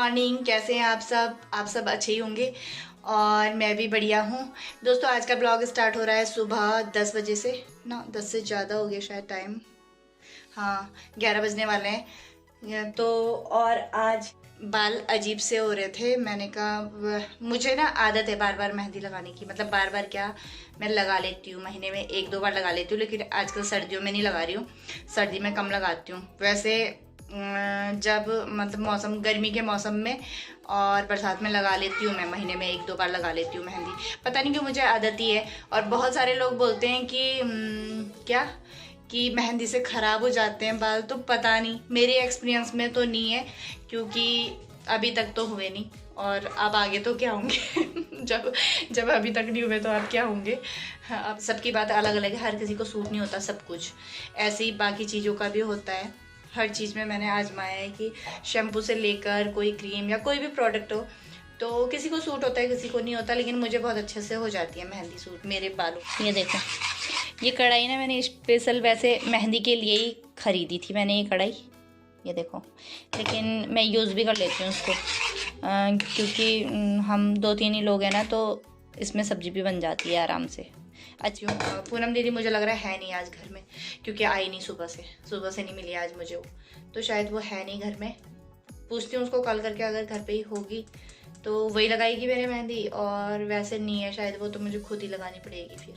Morning, कैसे हैं आप सब अच्छे ही होंगे और मैं भी बढ़िया हूँ। दोस्तों आज का ब्लॉग स्टार्ट हो रहा है सुबह 10 बजे से ना, 10 से ज़्यादा हो गया शायद टाइम। हाँ 11 बजने वाले हैं। तो और आज बाल अजीब से हो रहे थे। मैंने कहा मुझे ना आदत है बार बार मेहंदी लगाने की, मतलब बार बार क्या, मैं लगा लेती हूँ, महीने में 1-2 बार लगा लेती हूँ, लेकिन आजकल सर्दियों में नहीं लगा रही हूँ। सर्दी में कम लगाती हूँ। वैसे जब मतलब मौसम गर्मी के मौसम में और बरसात में लगा लेती हूँ। मैं महीने में 1-2 बार लगा लेती हूँ मेहंदी। पता नहीं क्यों मुझे आदत ही है। और बहुत सारे लोग बोलते हैं कि क्या कि मेहंदी से ख़राब हो जाते हैं बाल, तो पता नहीं, मेरे एक्सपीरियंस में तो नहीं है, क्योंकि अभी तक तो हुए नहीं और अब आगे तो क्या होंगे जब अभी तक नहीं हुए तो अब क्या होंगे। हाँ, अब सबकी बात अलग अलग है, हर किसी को सूट नहीं होता सब कुछ। ऐसे ही बाकी चीज़ों का भी होता है। हर चीज़ में मैंने आजमाया है कि शैम्पू से लेकर कोई क्रीम या कोई भी प्रोडक्ट हो, तो किसी को सूट होता है किसी को नहीं होता, लेकिन मुझे बहुत अच्छे से हो जाती है मेहंदी सूट मेरे बालों। ये देखो, ये कढ़ाई ना मैंने स्पेशल वैसे मेहंदी के लिए ही ख़रीदी थी मैंने, ये कढ़ाई, ये देखो, लेकिन मैं यूज़ भी कर लेती हूँ उसको क्योंकि हम 2-3 ही लोग हैं ना, तो इसमें सब्जी भी बन जाती है आराम से। अच्छा पूनम दीदी मुझे लग रहा है नहीं आज घर में, क्योंकि आई नहीं सुबह से नहीं मिली आज मुझे वो, तो शायद वो है नहीं घर में। पूछती हूँ उसको कॉल करके, अगर घर पे ही होगी तो वही लगाएगी मेरे मेहंदी, और वैसे नहीं है शायद वो, तो मुझे खुद ही लगानी पड़ेगी फिर।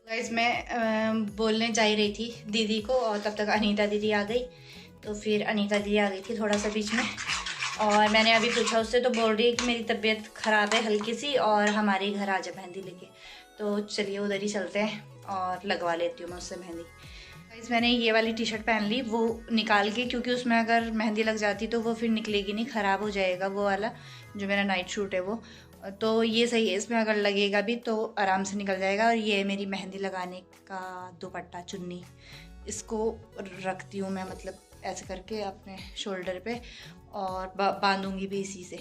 गाइस मैं बोलने जा ही रही थी दीदी को, और तब तक अनीता दीदी आ गई। तो फिर अनीता दीदी आ गई थी थोड़ा सा बीच में, और मैंने अभी पूछा उससे, तो बोल रही है कि मेरी तबीयत ख़राब है हल्की सी, और हमारे घर आ जा मेहंदी लेके। तो चलिए उधर ही चलते हैं और लगवा लेती हूँ मैं उससे मेहंदी। गाइस मैंने ये वाली टी शर्ट पहन ली, वो निकाल के, क्योंकि उसमें अगर मेहंदी लग जाती तो वो फिर निकलेगी नहीं, ख़राब हो जाएगा वो वाला जो मेरा नाइट सूट है वो। तो ये सही है, इसमें अगर लगेगा भी तो आराम से निकल जाएगा। और ये मेरी मेहंदी लगाने का दुपट्टा चुन्नी, इसको रखती हूँ मैं मतलब ऐसे करके अपने शोल्डर पे, और बांधूंगी भी इसी से।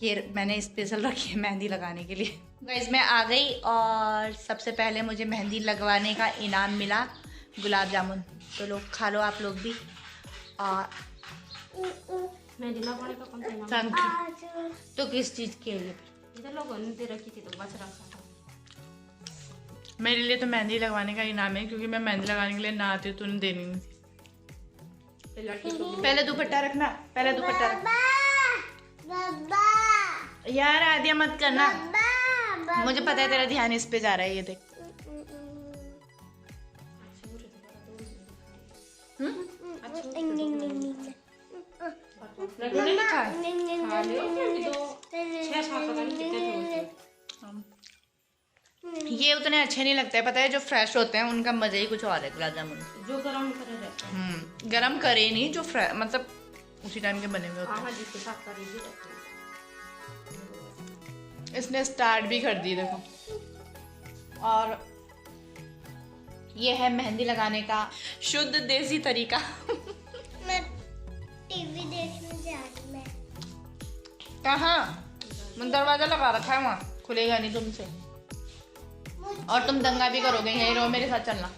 ये मैंने स्पेशल रखी है मेहंदी लगाने के लिए। गाइस मैं आ गई, और सबसे पहले मुझे मेहंदी लगवाने का इनाम मिला गुलाब जामुन। तो लोग खा लो आप लोग भी। और मेहंदी लगवाने का कौन सा इनाम? Thank you. तो किस चीज़ के लिए? इधर लोगों ने दे रखी थी तो बस रखा था। मेरे लिए तो मेहंदी लगवाने का इनाम है, क्योंकि मैं मेहंदी लगाने के लिए ना आती हूँ, तूने देनी नहीं थी। पहले दुपट्टा रखना, पहले दुपट्टा रखना। यार आदिया मत करना, मुझे पता है तेरा ध्यान इस पे जा रहा है। ये देख ये उतने अच्छे नहीं लगते, पता है, जो फ्रेश होते हैं उनका मजा ही कुछ और है गुलाब जामुन। जो गरम करे रहता है। गरम करे नहीं, जो मतलब उसी टाइम के बने हुए होते हैं। हाँ जिसके साथ करेगी रहती है। इसने स्टार्ट भी कर दी देखो। और ये है मेहंदी लगाने का शुद्ध देसी तरीका। मैं टीवी देखने जा रही मैं। कहाँ? मैं दरवाजा लगा रखा है, वहाँ खुलेगा नहीं तुमसे, और तुम दंगा भी करोगे। यही रहो, मेरे साथ चलना।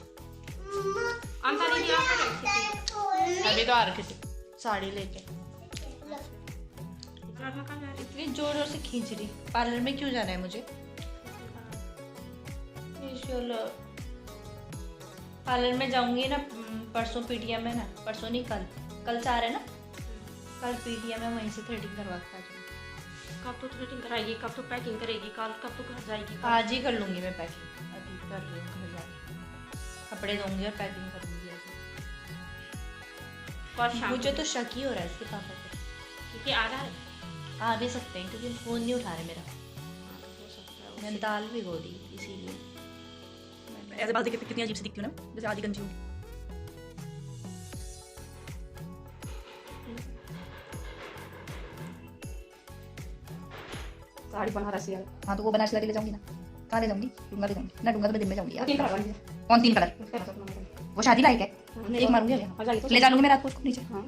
अंतर नहीं आता। अभी तो आ रखी थी साड़ी लेके, इतनी जोर जोर से खींच रही। पार्लर में क्यों जाना है मुझे? पार्लर में जाऊंगी ना परसों, पीटीएम में ना, परसों नहीं कल से आ रहे ना, कल पीटीएम में वहीं से थ्रेडिंग करवा के आ जाऊंगी। कब तो थ्रेडिंग कराएगी, कब तो पैकिंग करेगी, कब तो घर जाएगी? आज ही कर लूंगी मैं पैकिंग, अभी कर रही हूँ घर जाके, कपड़े दूंगी और पैकिंग करूंगी अभी। मुझे तो शक ही हो रहा है इसके पापा को, क्योंकि आ रहा है। आ भी सकते हैं क्योंकि फ़ोन नहीं उठा रहे मेरा। मैंने दाल भिगो दी इसीलिए। ऐसे बाल देखिए कितनी अजीब सी दिखती हूँ ना, जैसे आधी गंजी हूँ। साड़ी बनारसी है। हाँ तो वो बनारसी वाली ले जाऊंगी ना। कहाँ ले जाऊंगी? डूंगा ले जाऊंगी ना, डूंगा तो मैं दिन में जाऊंगी यार। 3 कलर वाली है। कौन 3 कलर? वो शादी लायक है, एक मारूंगी अभी। ले जा लूंगी मैं रात को उसको नीचे। हाँ।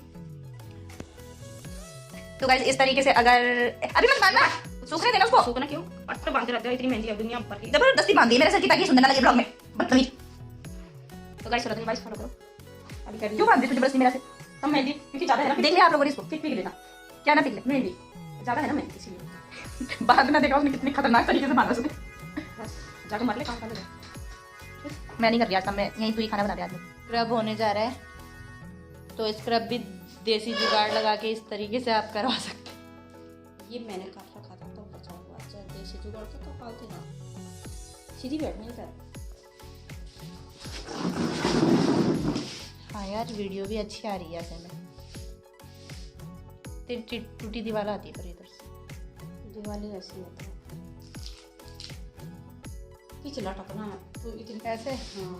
तो गाइस इस तरीके से, अगर अभी मत बांधना, सूखने देना उसको। सूखना क्यों? पट्टे बांधते रहते हैं, इतनी मेहंदी है दुनिया पर की। जबरदस्ती बांध दी मेरे सर की, ताकि सुंदर ना लगे ब्लॉग में। बदतमीज। तो गाइस चलो गाइस फॉलो करो। अभी कर क्यों बांध दी तू जबरदस्ती मेरा से? कम मेहंदी क्योंकि ज्यादा है ना। देख लिया आप लोगों ने इसको। फिर पी लेना। क्या ना पिघले, मेहंदी ज़्यादा है ना मैं इसीलिए। बाद में देखा उसने कितनी खतरनाक तरीके से मारा उसने। बस जाकर मार ले, काम कर ले। मैं नहीं कर रही आज काम, मैं यहीं पूरी खाना बना रही आज। स्क्रब होने जा रहा है, तो स्क्रब भी देसी जुगाड़ लगा के इस तरीके से आप करवा सकते हैं। ये मैंने काट रखा था तो बचा हुआ, अच्छा देसी जुगाड़ तो पालते ना, सीधी बैठ नहीं कर। हाँ यार, वीडियो भी अच्छी आ रही है ऐसे में। टूटी दीवार आती है पर इधर से दिवाली ऐसी होता है कि चला टकना है तो इतनी ऐसे। हाँ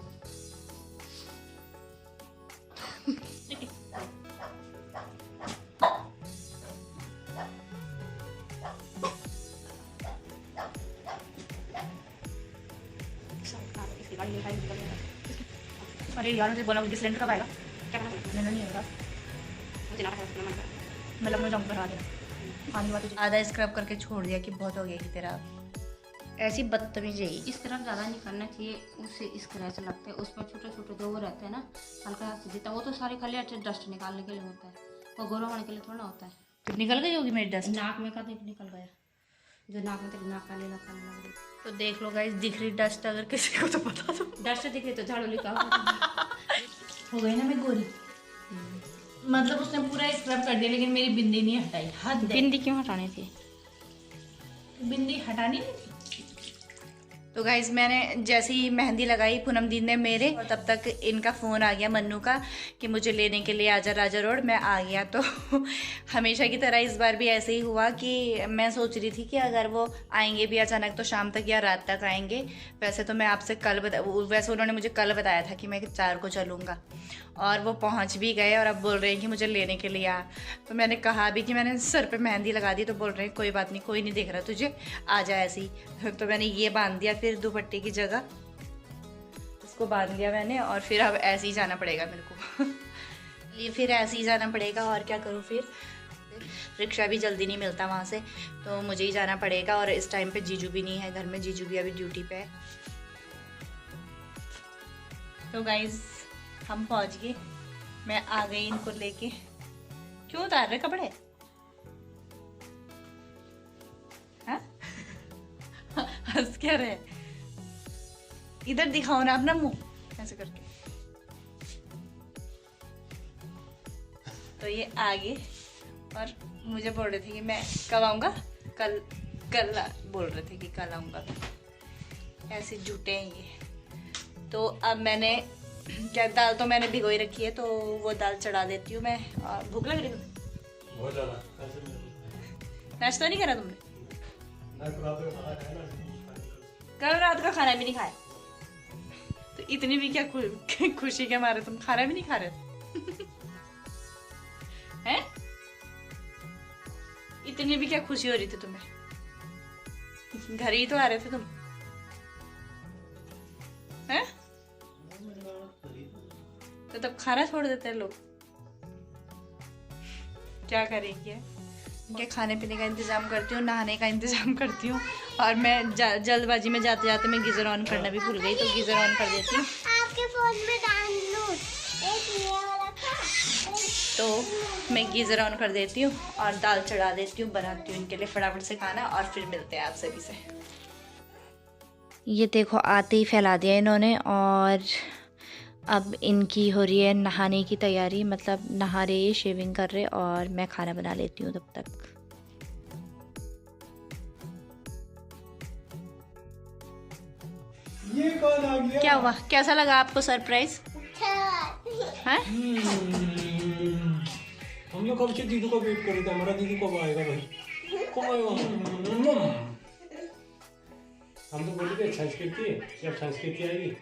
अरे यार मुझे बोला मुझे सिलेंडर कब आएगा? क्या करना है? मैंने नहीं आएगा, मुझे ना पता मन कर मतलब मैं जाऊँगा करा देना। पानी वाला आधा स्क्रब करके छोड़ दिया कि बहुत हो गया कि तेरा ऐसी बदतमीजी है। इस तरफ ज़्यादा नहीं करना चाहिए, उससे स्क्रैच लगते हैं, उसमें छोटे छोटे जो वो रहते हैं ना हल्का हाथ से जीता, वो तो सारे खाली अच्छे डस्ट निकालने के लिए होता है, वो गोरा होने के लिए थोड़ा होता है। तो निकल गई होगी मेरी डस्ट। नाक में का देख निकल गया, जो नाक में तेरी नाक काले लग रही। तो देख लो गाइस, दिख रही डस्ट अगर किसी को तो बता दो। डस्ट दिख रही तो झाड़ू लिखा हो गई ना मैं गोरी। मतलब उसने पूरा स्क्रब कर दिया लेकिन मेरी बिंदी नहीं हटाई। हद है। बिंदी क्यों हटानी थी? बिंदी हटानी नहीं थी। तो गाइज मैंने जैसे ही मेहंदी लगाई पूनम दी ने मेरे, और तब तक इनका फ़ोन आ गया मन्नू का कि मुझे लेने के लिए आजा राजा रोड। मैं आ गया। तो हमेशा की तरह इस बार भी ऐसे ही हुआ कि मैं सोच रही थी कि अगर वो आएंगे भी अचानक तो शाम तक या रात तक आएंगे। वैसे तो मैं आपसे वैसे उन्होंने मुझे कल बताया था कि मैं 4 को चलूँगा, और वो पहुँच भी गए और अब बोल रहे हैं कि मुझे लेने के लिए आ। तो मैंने कहा भी कि मैंने सर पे मेहंदी लगा दी, तो बोल रहे हैं कोई बात नहीं, कोई नहीं देख रहा तुझे, आ जा ऐसे ही। तो मैंने ये बांध दिया, फिर दुपट्टे की जगह इसको बांध लिया मैंने, और फिर अब ऐसे ही जाना पड़ेगा मेरे को। ये फिर ऐसे ही जाना पड़ेगा, और क्या करूँ फिर, रिक्शा भी जल्दी नहीं मिलता वहाँ से, तो मुझे ही जाना पड़ेगा। और इस टाइम पे जीजू भी नहीं है घर में, जीजू भी अभी ड्यूटी पे है। तो गाइज हम पहुँच गए, मैं आ गई इनको लेके। क्यों उतार रहे कपड़े? हाँ? हंस क्या रहे? इधर दिखाओ ना अपना मुंह ऐसे करके। तो ये आगे, और मुझे बोल रहे थे कि मैं कब आऊँगा, कल बोल रहे थे कि कल आऊँगा। ऐसे झूठे हैं ये। तो अब मैंने क्या, दाल तो मैंने भिगोई रखी है, तो वो दाल चढ़ा देती हूँ मैं। और भूख लग रही है बहुत ज़्यादा। नाश्ता नहीं करा तुमने? कल रात का खाना भी नहीं खाया, तो इतनी भी क्या खुशी के मारे तुम खाना भी नहीं खा रहे हैं? इतनी भी क्या खुशी हो रही थी तुम्हें? घर ही तो आ रहे थे तुम, हैं? तो तब खाना छोड़ देते हैं लोग। क्या करेंगे? इनके खाने पीने का इंतज़ाम करती हूँ, नहाने का इंतज़ाम करती हूँ, और मैं जल्दबाजी में जाते जाते मैं गीज़र ऑन करना भी भूल गई, तो गीज़र ऑन कर देती हूँ। आपके फोन में डाउनलोड एक ये वाला था, तो मैं गीज़र ऑन कर देती हूँ और दाल चढ़ा देती हूँ, बनाती हूँ इनके लिए फटाफट से खाना, और फिर मिलते हैं आप सभी से। ये देखो आते ही फैला दिया इन्होंने, और अब इनकी हो रही है नहाने की तैयारी, मतलब नहा रहे, शेविंग कर रहे, और मैं खाना बना लेती हूँ तब तक। ये कौन आ गया? क्या हुआ, कैसा लगा आपको सरप्राइज? हैं? हम लोग कब से दीदू का वेट कर रहे थे, हमारा दीदू कब आएगा भाई, कब आएगा? हम तो बोले थे संस्कृति, जब संस्कृति आएगी,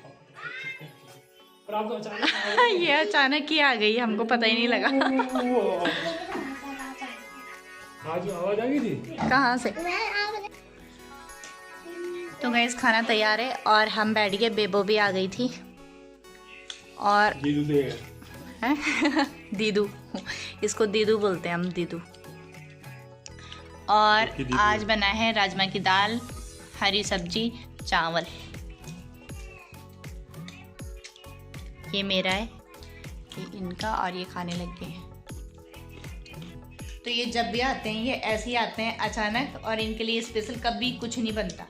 पर आप तो अचानक ये अचानक ही आ गई, हमको पता ही नहीं लगा। आज आवाज आ गई थी कहाँ से? तो गाइस खाना तैयार है, और हम बैठ गए। बेबो भी आ गई थी, और दीदू दे हैं? दीदू, इसको दीदू बोलते हैं हम, दीदू। और आज बना है राजमा की दाल, हरी सब्जी, चावल। ये मेरा है, ये इनका, और ये खाने लग गए हैं। तो ये जब भी आते हैं ये ऐसे ही आते हैं अचानक, और इनके लिए स्पेशल कभी कुछ नहीं बनता।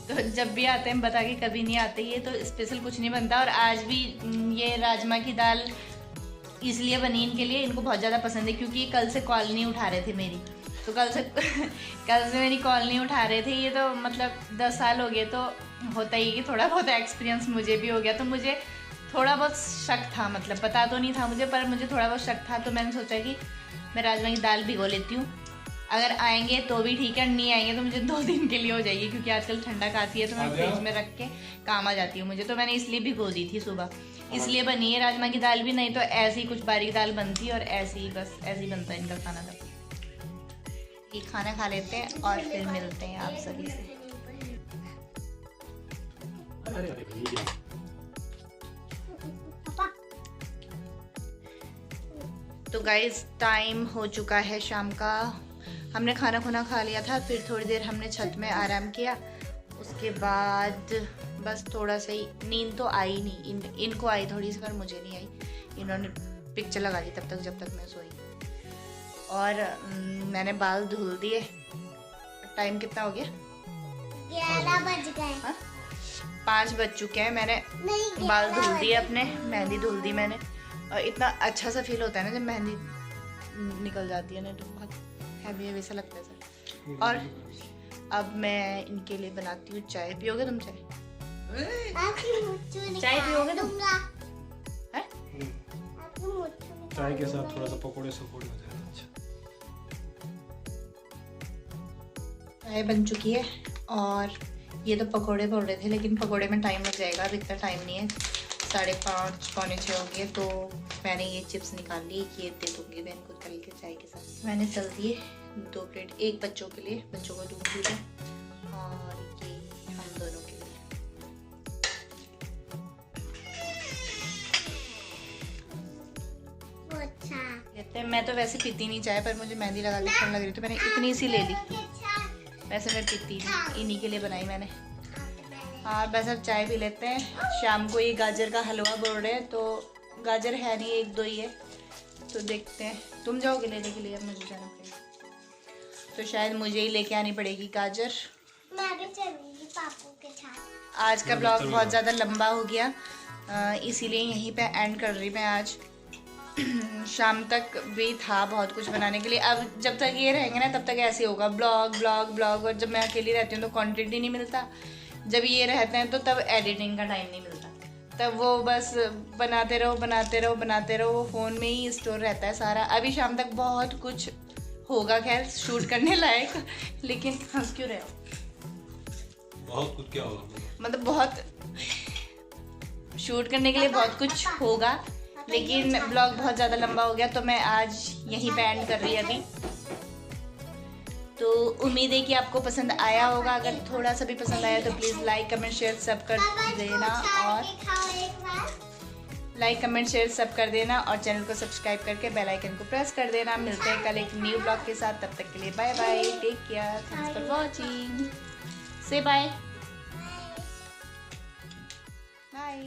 तो जब भी आते हैं बता के कभी नहीं आते, ये तो स्पेशल कुछ नहीं बनता। और आज भी ये राजमा की दाल इसलिए बनी इनके लिए, इनको बहुत ज़्यादा पसंद है, क्योंकि कल से कॉल नहीं उठा रहे थे मेरी। तो कल से मेरी कॉल नहीं उठा रहे थे। ये तो मतलब 10 साल हो गए, तो होता ही है कि थोड़ा बहुत एक्सपीरियंस मुझे भी हो गया। तो मुझे थोड़ा बहुत शक था, मतलब पता तो नहीं था मुझे, पर मुझे थोड़ा बहुत शक था। तो मैंने सोचा कि मैं राजमा की दाल भिगो लेती हूँ, अगर आएंगे तो भी ठीक है, नहीं आएंगे तो मुझे 2 दिन के लिए हो जाएगी, क्योंकि आजकल ठंडा खाती है तो मैं फ्रिज में रख के काम आ जाती हूँ मुझे। तो मैंने इसलिए भिगो दी थी सुबह, इसलिए बनी है राजमा की दाल भी। नहीं तो ऐसी ही कुछ बारीक दाल बनती और ऐसे ही बस ऐसे ही बनता है इनका खाना। तब ये खाना खा लेते हैं और फिर मिलते हैं आप सभी से। तो गाइज टाइम हो चुका है शाम का। हमने खाना खुना खा लिया था, फिर थोड़ी देर हमने छत में आराम किया। उसके बाद बस थोड़ा सा ही नींद तो आई नहीं, इनको आई थोड़ी सी, पर मुझे नहीं आई। इन्होंने पिक्चर लगा दी तब तक जब तक मैं सोई। और मैंने बाल धुल दिए। टाइम कितना हो गया? 11 बज गए। 5 बज चुके हैं। मैंने बाल धुल दिए अपने, मेहंदी धुल दी मैंने। और इतना अच्छा सा फील होता है ना जब मेहंदी निकल जाती है ना, तो बहुत हैवी है वैसा लगता है सर। और अब मैं इनके लिए बनाती हूँ चाय। पियोगे तुम चाय? चाय पियोगे तुम? हैं? चाय के साथ थोड़ा सा पकोड़े हो जाए। अच्छा, चाय बन चुकी है। और ये तो पकोड़े बोल रहे थे, लेकिन पकोड़े में टाइम लग जाएगा, अब इतना टाइम नहीं है। 5:30 पौने 6 हो गए। तो मैंने ये चिप्स निकाल लिए, ये दे दूँगी मैं इनको तल के चाय के साथ। मैंने तल दिए 2 प्लेट, एक बच्चों के लिए, बच्चों को दूँगी मैं, और ये हम दोनों के लिए। कहते हैं मैं तो वैसे पीती नहीं चाय, पर मुझे मेहंदी लगा के ठंड लग रही तो मैंने इतनी सी ले ली। वैसे मैं पीती नहीं, इन्हीं के लिए बनाई मैंने। हाँ बस अब चाय पी लेते हैं। शाम को ये गाजर का हलवा बोल रहे हैं, तो गाजर है नहीं, 1-2 ही है, तो देखते हैं। तुम जाओगे लेने के लिए? अब मुझे जाना पड़ेगा, तो शायद मुझे ही लेके आनी पड़ेगी गाजर। मैं भी चलूंगी पापू के साथ। आज का ब्लॉग बहुत ज़्यादा लंबा हो गया, इसीलिए यहीं पे एंड कर रही मैं आज। शाम तक भी था बहुत कुछ बनाने के लिए। अब जब तक ये रहेंगे ना तब तक ऐसे होगा, ब्लॉग ब्लॉग ब्लॉग। और जब मैं अकेली रहती हूँ तो कंटेंट ही नहीं मिलता। जब ये रहते हैं तो तब एडिटिंग का टाइम नहीं मिलता, तब वो बस बनाते रहो बनाते रहो बनाते रहो, वो फ़ोन में ही स्टोर रहता है सारा। अभी शाम तक बहुत कुछ होगा खैर शूट करने लायक, लेकिन हंस क्यों रहे हो? बहुत कुछ क्या होगा? मतलब बहुत शूट करने के लिए बहुत कुछ होगा, लेकिन ब्लॉग बहुत ज़्यादा लंबा हो गया, तो मैं आज यहीं पे एंड कर रही अभी। तो उम्मीद है कि आपको पसंद आया होगा। अगर थोड़ा सा भी पसंद आया तो प्लीज़ लाइक कमेंट शेयर सब कर देना, और लाइक कमेंट शेयर सब कर देना, और चैनल को सब्सक्राइब करके बेल आइकन को प्रेस कर देना। मिलते हैं कल एक न्यू ब्लॉग के साथ, तब तक के लिए bye bye, take care, thanks for watching, say bye bye.